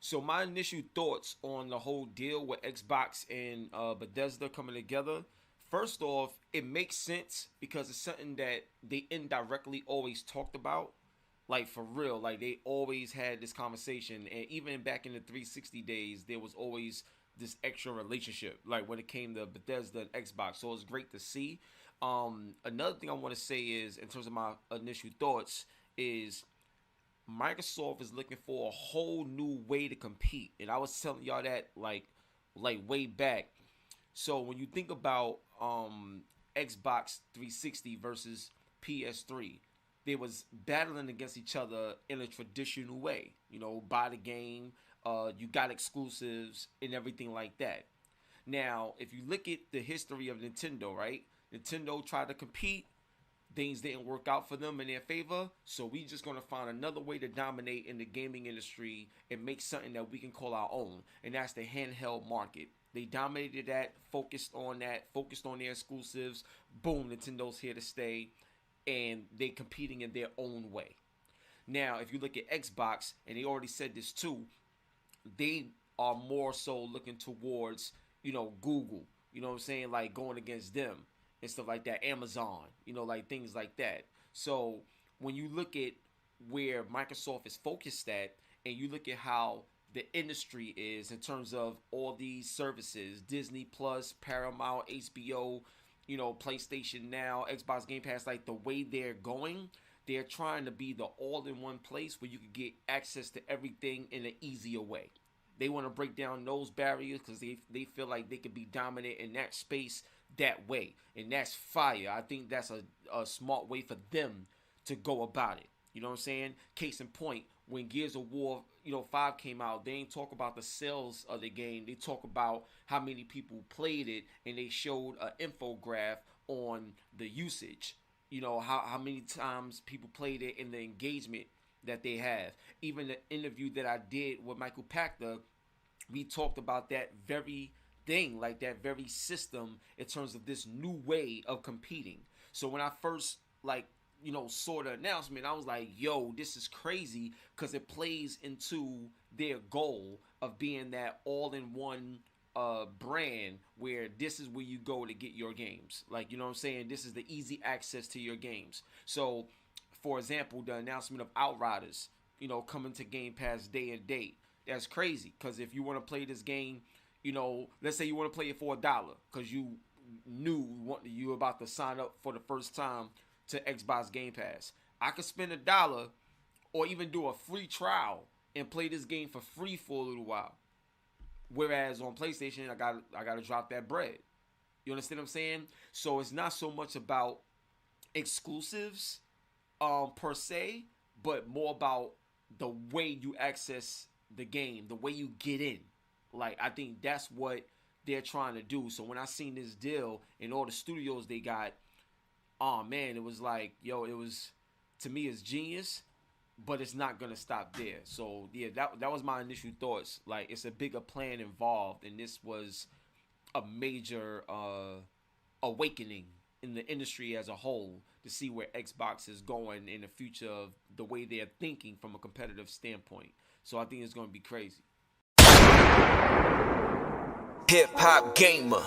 So my initial thoughts on the whole deal with Xbox and Bethesda coming together. First off, it makes sense because it's something that they indirectly always talked about. Like for real, like they always had this conversation, and even back in the 360 days, there was always this extra relationship. Like when it came to Bethesda and Xbox, so it's great to see. Another thing I want to say is, in terms of my initial thoughts, is Microsoft is looking for a whole new way to compete, and I was telling y'all that like way back. So when you think about Xbox 360 versus PS3, they was battling against each other in a traditional way. You know, buy the game, you got exclusives and everything like that. Now, if you look at the history of Nintendo, right? Nintendo tried to compete, things didn't work out for them in their favor, so we just gonna find another way to dominate in the gaming industry and make something that we can call our own, and that's the handheld market. They dominated that, focused on their exclusives. Boom, Nintendo's here to stay, and they competing in their own way. Now, if you look at Xbox, and they already said this too, they are more so looking towards, Google, you know what I'm saying, like going against them and stuff like that, Amazon, like things like that. So when you look at where Microsoft is focused at, and you look at how the industry is in terms of all these services, Disney Plus, Paramount, HBO, PlayStation Now, Xbox Game Pass, like the way they're going, they're trying to be the all-in-one place where you can get access to everything in an easier way. They want to break down those barriers because they feel like they can be dominant in that space that way. And that's fire. I think that's a smart way for them to go about it. You know what I'm saying? Case in point, when Gears of War, 5 came out, they ain't talk about the sales of the game. They talk about how many people played it, and they showed an infograph on the usage. How many times people played it and the engagement that they have. Even the interview that I did with Michael Pachter, we talked about that very thing, like that very system in terms of this new way of competing. So when I first saw the announcement, I was like, yo, this is crazy because it plays into their goal of being that all-in-one brand where this is where you go to get your games. Like, you know what I'm saying? This is the easy access to your games. So, for example, the announcement of Outriders, coming to Game Pass day and date. That's crazy because if you want to play this game, let's say you want to play it for $1 because you knew you were about to sign up for the first time to Xbox Game Pass. I could spend $1 or even do a free trial and play this game for free for a little while. Whereas on PlayStation, I gotta drop that bread. You understand what I'm saying? So it's not so much about exclusives per se, but more about the way you access the game, the way you get in. Like, I think that's what they're trying to do. So when I seen this deal and all the studios they got, oh man, it was like, yo, it was, to me, it's genius, but it's not gonna stop there. So yeah, that was my initial thoughts. Like, it's a bigger plan involved, and this was a major awakening in the industry as a whole to see where Xbox is going in the future of the way they're thinking from a competitive standpoint. So I think it's gonna be crazy. HipHopGamer.